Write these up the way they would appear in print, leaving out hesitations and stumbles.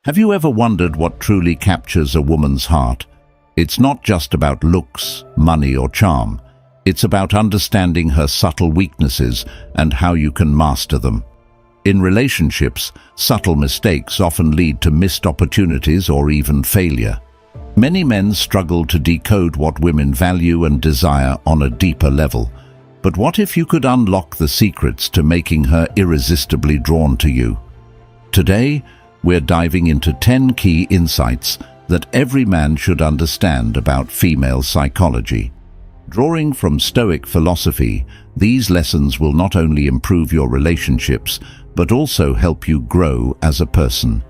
Have you ever wondered what truly captures a woman's heart? It's not just about looks, money, or charm. It's about understanding her subtle weaknesses and how you can master them. In relationships, subtle mistakes often lead to missed opportunities or even failure. Many men struggle to decode what women value and desire on a deeper level. But what if you could unlock the secrets to making her irresistibly drawn to you? Today, we're diving into 10 key insights that every man should understand about female psychology. Drawing from Stoic philosophy, these lessons will not only improve your relationships, but also help you grow as a person.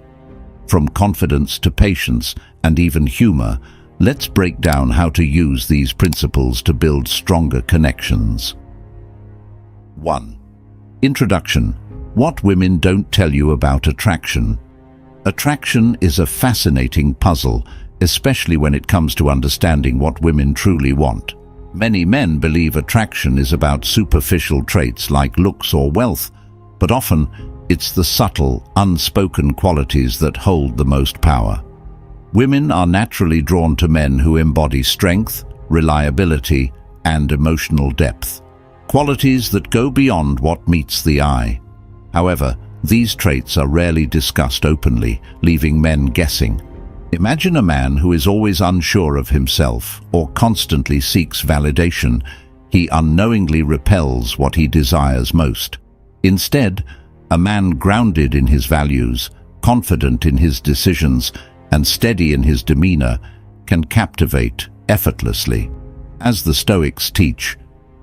From confidence to patience and even humor, let's break down how to use these principles to build stronger connections. 1. Introduction. What women don't tell you about attraction. Attraction is a fascinating puzzle, especially when it comes to understanding what women truly want. Many men believe attraction is about superficial traits like looks or wealth, but often it's the subtle, unspoken qualities that hold the most power. Women are naturally drawn to men who embody strength, reliability, and emotional depth, qualities that go beyond what meets the eye. However, these traits are rarely discussed openly, leaving men guessing. Imagine a man who is always unsure of himself or constantly seeks validation. He unknowingly repels what he desires most. Instead, a man grounded in his values, confident in his decisions, and steady in his demeanor can captivate effortlessly. As the Stoics teach,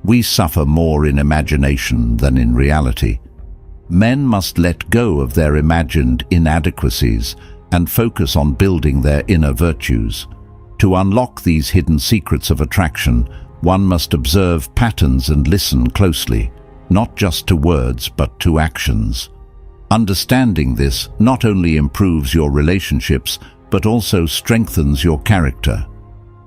we suffer more in imagination than in reality. Men must let go of their imagined inadequacies and focus on building their inner virtues. To unlock these hidden secrets of attraction, one must observe patterns and listen closely, not just to words but to actions. Understanding this not only improves your relationships but also strengthens your character.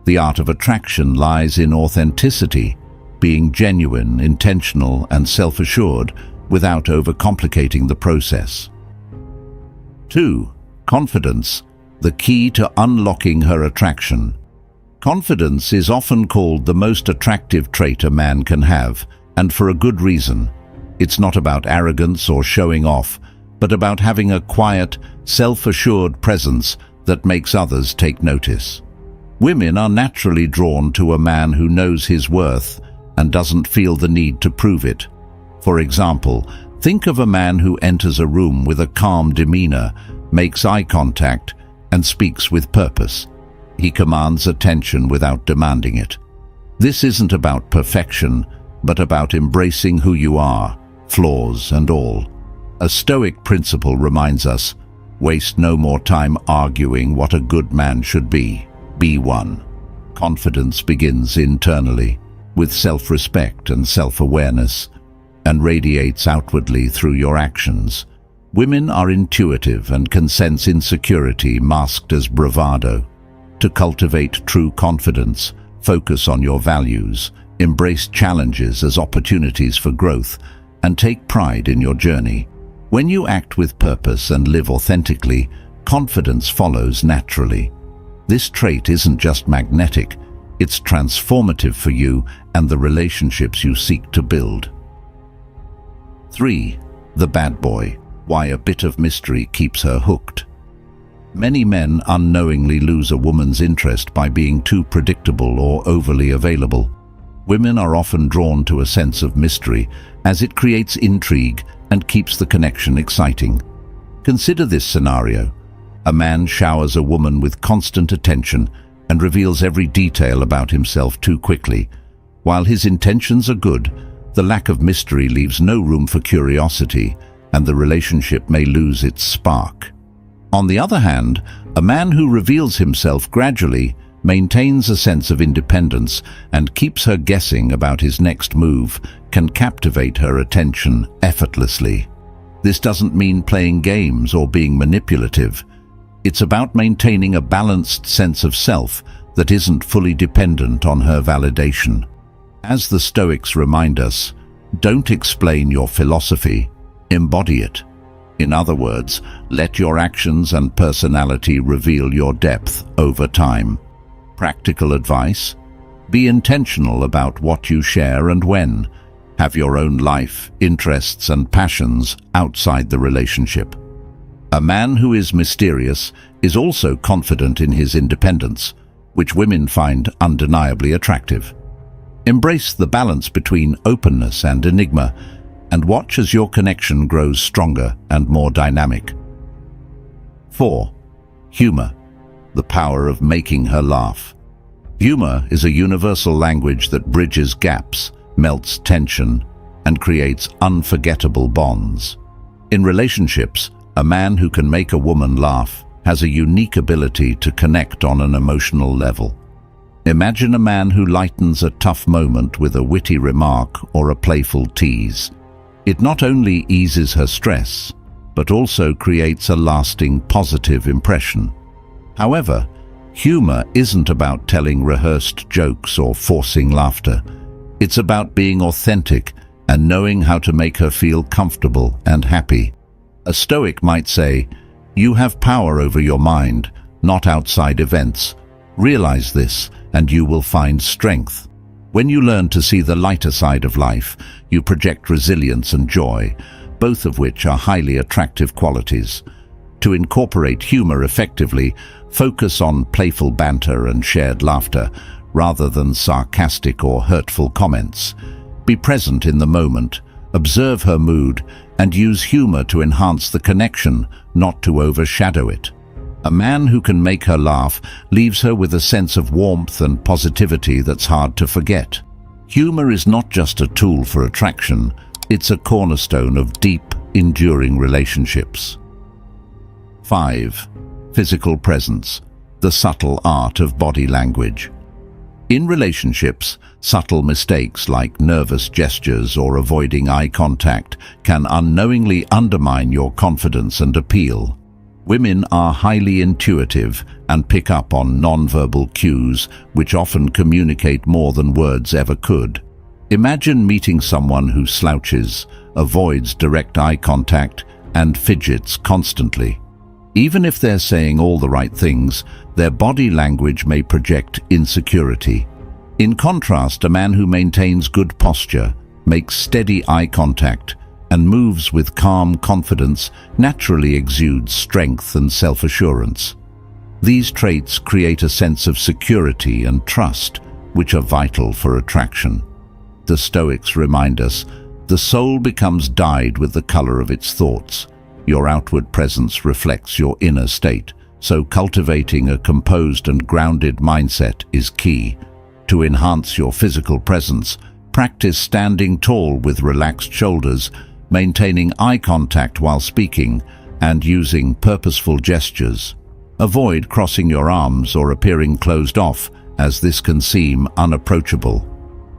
The art of attraction lies in authenticity, being genuine, intentional, and self-assured without overcomplicating the process. 2. Confidence, the key to unlocking her attraction. Confidence is often called the most attractive trait a man can have, and for a good reason. It's not about arrogance or showing off, but about having a quiet, self-assured presence that makes others take notice. Women are naturally drawn to a man who knows his worth and doesn't feel the need to prove it. For example, think of a man who enters a room with a calm demeanor, makes eye contact, and speaks with purpose. He commands attention without demanding it. This isn't about perfection, but about embracing who you are, flaws and all. A Stoic principle reminds us, waste no more time arguing what a good man should be. Be one. Confidence begins internally, with self-respect and self-awareness, and radiates outwardly through your actions. Women are intuitive and can sense insecurity masked as bravado. To cultivate true confidence, focus on your values, embrace challenges as opportunities for growth, and take pride in your journey. When you act with purpose and live authentically, confidence follows naturally. This trait isn't just magnetic, it's transformative for you and the relationships you seek to build. 3. The bad boy. Why a bit of mystery keeps her hooked. Many men unknowingly lose a woman's interest by being too predictable or overly available. Women are often drawn to a sense of mystery, as it creates intrigue and keeps the connection exciting. Consider this scenario. A man showers a woman with constant attention and reveals every detail about himself too quickly. While his intentions are good, the lack of mystery leaves no room for curiosity, and the relationship may lose its spark. On the other hand, a man who reveals himself gradually maintains a sense of independence and keeps her guessing about his next move can captivate her attention effortlessly. This doesn't mean playing games or being manipulative. It's about maintaining a balanced sense of self that isn't fully dependent on her validation. As the Stoics remind us, don't explain your philosophy, embody it. In other words, let your actions and personality reveal your depth over time. Practical advice: be intentional about what you share and when. Have your own life, interests and passions outside the relationship. A man who is mysterious is also confident in his independence, which women find undeniably attractive. Embrace the balance between openness and enigma, and watch as your connection grows stronger and more dynamic. 4. Humor, the power of making her laugh. Humor is a universal language that bridges gaps, melts tension, and creates unforgettable bonds. In relationships, a man who can make a woman laugh has a unique ability to connect on an emotional level. Imagine a man who lightens a tough moment with a witty remark or a playful tease. It not only eases her stress, but also creates a lasting positive impression. However, humor isn't about telling rehearsed jokes or forcing laughter. It's about being authentic and knowing how to make her feel comfortable and happy. A Stoic might say, "You have power over your mind, not outside events. Realize this, and you will find strength." When you learn to see the lighter side of life, you project resilience and joy, both of which are highly attractive qualities. To incorporate humor effectively, focus on playful banter and shared laughter, rather than sarcastic or hurtful comments. Be present in the moment, observe her mood, and use humor to enhance the connection, not to overshadow it. A man who can make her laugh leaves her with a sense of warmth and positivity that's hard to forget. Humor is not just a tool for attraction, it's a cornerstone of deep, enduring relationships. 5. Physical presence, the subtle art of body language. In relationships, subtle mistakes like nervous gestures or avoiding eye contact can unknowingly undermine your confidence and appeal. Women are highly intuitive and pick up on nonverbal cues, which often communicate more than words ever could. Imagine meeting someone who slouches, avoids direct eye contact, and fidgets constantly. Even if they're saying all the right things, their body language may project insecurity. In contrast, a man who maintains good posture, makes steady eye contact, and moves with calm confidence naturally exudes strength and self-assurance. These traits create a sense of security and trust, which are vital for attraction. The Stoics remind us, the soul becomes dyed with the color of its thoughts. Your outward presence reflects your inner state, so cultivating a composed and grounded mindset is key. To enhance your physical presence, practice standing tall with relaxed shoulders, maintaining eye contact while speaking, and using purposeful gestures. Avoid crossing your arms or appearing closed off, as this can seem unapproachable.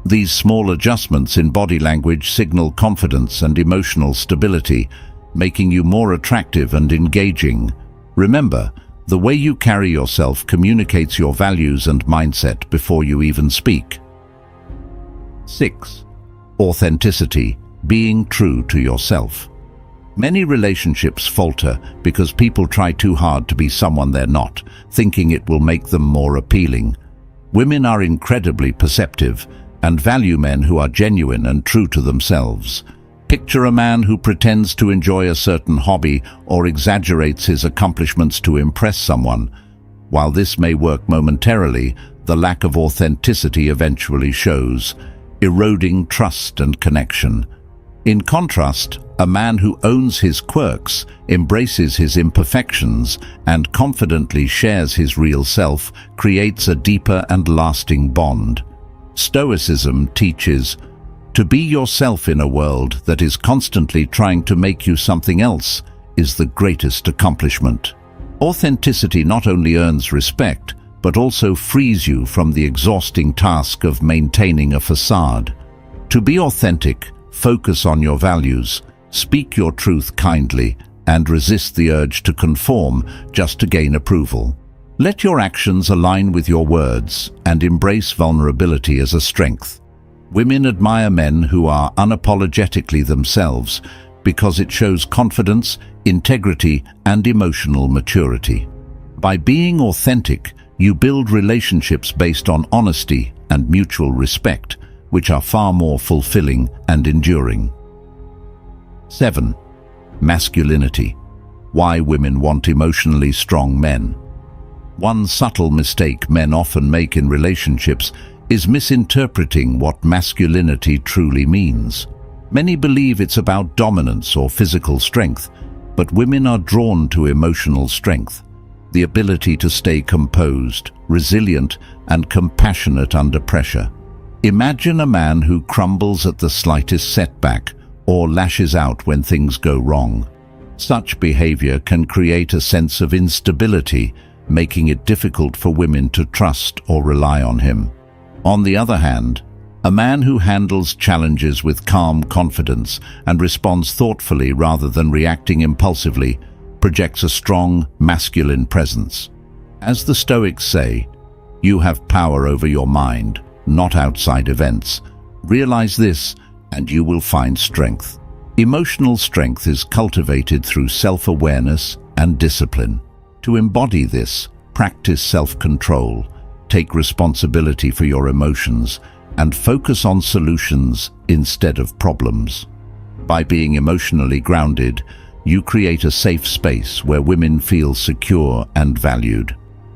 These small adjustments in body language signal confidence and emotional stability, making you more attractive and engaging. Remember, the way you carry yourself communicates your values and mindset before you even speak. 6. Authenticity, being true to yourself. Many relationships falter because people try too hard to be someone they're not, thinking it will make them more appealing. Women are incredibly perceptive and value men who are genuine and true to themselves. Picture a man who pretends to enjoy a certain hobby or exaggerates his accomplishments to impress someone. While this may work momentarily, the lack of authenticity eventually shows, eroding trust and connection. In contrast, a man who owns his quirks, embraces his imperfections, and confidently shares his real self creates a deeper and lasting bond. Stoicism teaches, to be yourself in a world that is constantly trying to make you something else is the greatest accomplishment. Authenticity not only earns respect, but also frees you from the exhausting task of maintaining a facade. To be authentic, focus on your values, speak your truth kindly, and resist the urge to conform just to gain approval. Let your actions align with your words and embrace vulnerability as a strength. Women admire men who are unapologetically themselves because it shows confidence, integrity, and emotional maturity. By being authentic, you build relationships based on honesty and mutual respect, which are far more fulfilling and enduring. 7. Masculinity. Why women want emotionally strong men. One subtle mistake men often make in relationships is misinterpreting what masculinity truly means. Many believe it's about dominance or physical strength, but women are drawn to emotional strength, the ability to stay composed, resilient, and compassionate under pressure. Imagine a man who crumbles at the slightest setback or lashes out when things go wrong. Such behavior can create a sense of instability, making it difficult for women to trust or rely on him. On the other hand, a man who handles challenges with calm confidence and responds thoughtfully rather than reacting impulsively projects a strong, masculine presence. As the Stoics say, you have power over your mind, not outside events. Realize this, and you will find strength. Emotional strength is cultivated through self-awareness and discipline. To embody this, practice self-control, take responsibility for your emotions, and focus on solutions instead of problems. By being emotionally grounded, you create a safe space where women feel secure and valued.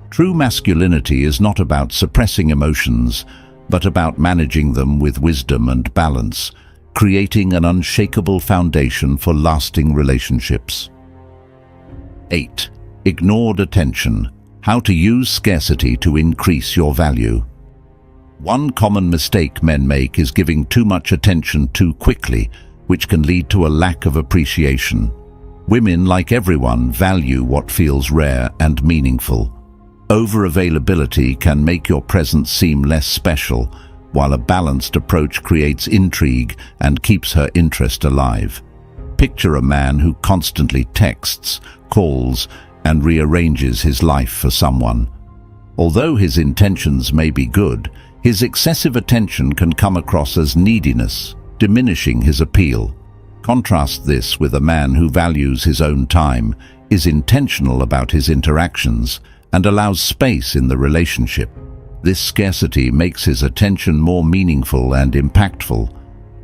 True masculinity is not about suppressing emotions, but about managing them with wisdom and balance, creating an unshakable foundation for lasting relationships. 8. Ignored attention. How to use scarcity to increase your value. One common mistake men make is giving too much attention too quickly, which can lead to a lack of appreciation. Women, like everyone, value what feels rare and meaningful. Over-availability can make your presence seem less special, while a balanced approach creates intrigue and keeps her interest alive. Picture a man who constantly texts, calls, and rearranges his life for someone. Although his intentions may be good, his excessive attention can come across as neediness, diminishing his appeal. Contrast this with a man who values his own time, is intentional about his interactions, and allows space in the relationship. This scarcity makes his attention more meaningful and impactful.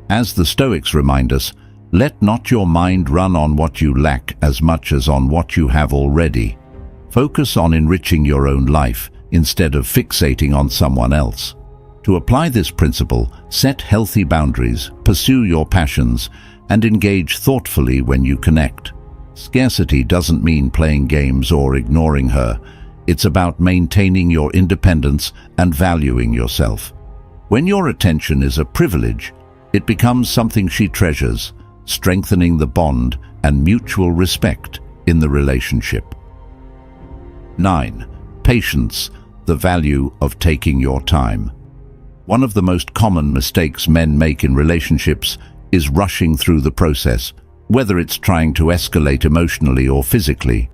As the Stoics remind us, let not your mind run on what you lack as much as on what you have already. Focus on enriching your own life instead of fixating on someone else. To apply this principle, set healthy boundaries, pursue your passions, and engage thoughtfully when you connect. Scarcity doesn't mean playing games or ignoring her. It's about maintaining your independence and valuing yourself. When your attention is a privilege, it becomes something she treasures, strengthening the bond and mutual respect in the relationship. 9. Patience, the value of taking your time. One of the most common mistakes men make in relationships is rushing through the process, whether it's trying to escalate emotionally or physically.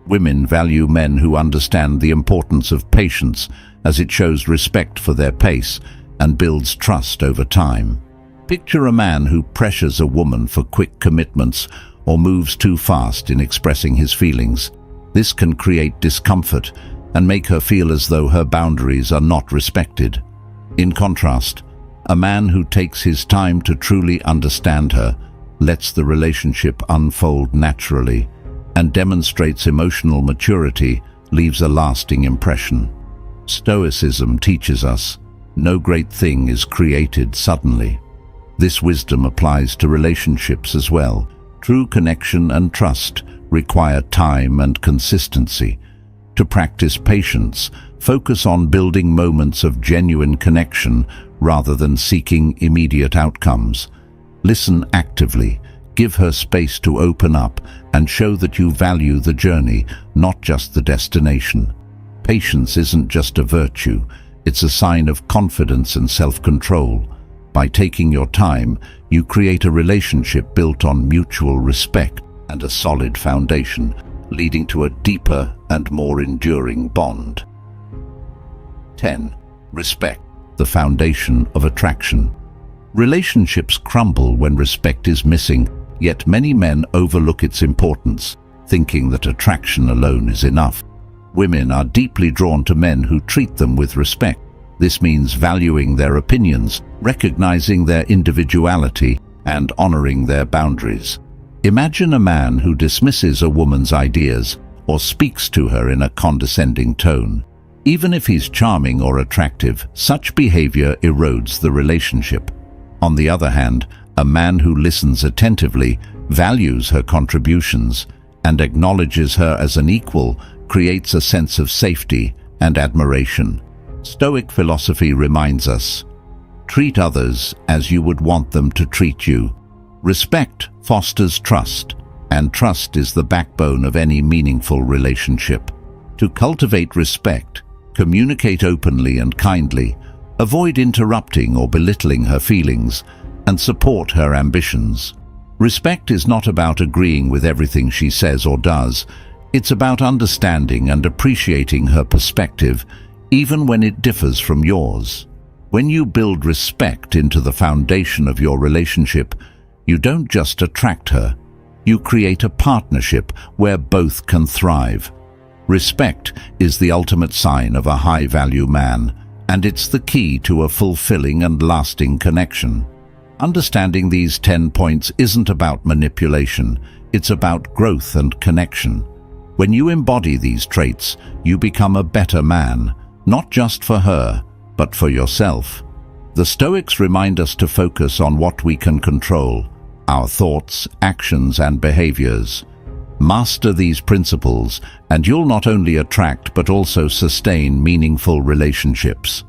Women value men who understand the importance of patience, as it shows respect for their pace and builds trust over time. Picture a man who pressures a woman for quick commitments or moves too fast in expressing his feelings. This can create discomfort and make her feel as though her boundaries are not respected. In contrast, a man who takes his time to truly understand her, lets the relationship unfold naturally, and demonstrates emotional maturity, leaves a lasting impression. Stoicism teaches us, no great thing is created suddenly. This wisdom applies to relationships as well. True connection and trust require time and consistency. To practice patience, focus on building moments of genuine connection rather than seeking immediate outcomes. Listen actively, give her space to open up, and show that you value the journey, not just the destination. Patience isn't just a virtue, it's a sign of confidence and self-control. By taking your time, you create a relationship built on mutual respect and a solid foundation, leading to a deeper and more enduring bond. 10. Respect, the foundation of attraction. Relationships crumble when respect is missing, yet many men overlook its importance, thinking that attraction alone is enough. Women are deeply drawn to men who treat them with respect. This means valuing their opinions, recognizing their individuality, and honoring their boundaries. Imagine a man who dismisses a woman's ideas or speaks to her in a condescending tone. Even if he's charming or attractive, such behavior erodes the relationship. On the other hand, a man who listens attentively, values her contributions, and acknowledges her as an equal creates a sense of safety and admiration. Stoic philosophy reminds us, treat others as you would want them to treat you. Respect fosters trust, and trust is the backbone of any meaningful relationship. To cultivate respect, communicate openly and kindly, avoid interrupting or belittling her feelings, and support her ambitions. Respect is not about agreeing with everything she says or does. It's about understanding and appreciating her perspective, even when it differs from yours. When you build respect into the foundation of your relationship, you don't just attract her, you create a partnership where both can thrive. Respect is the ultimate sign of a high-value man, and it's the key to a fulfilling and lasting connection. Understanding these 10 points isn't about manipulation, it's about growth and connection. When you embody these traits, you become a better man, not just for her, but for yourself. The Stoics remind us to focus on what we can control, our thoughts, actions, and behaviors. Master these principles, and you'll not only attract but also sustain meaningful relationships.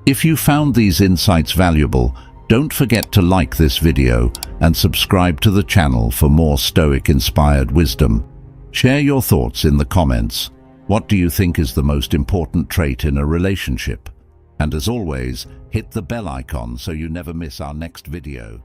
If you found these insights valuable, don't forget to like this video and subscribe to the channel for more Stoic-inspired wisdom. Share your thoughts in the comments. What do you think is the most important trait in a relationship? And as always, hit the bell icon so you never miss our next video.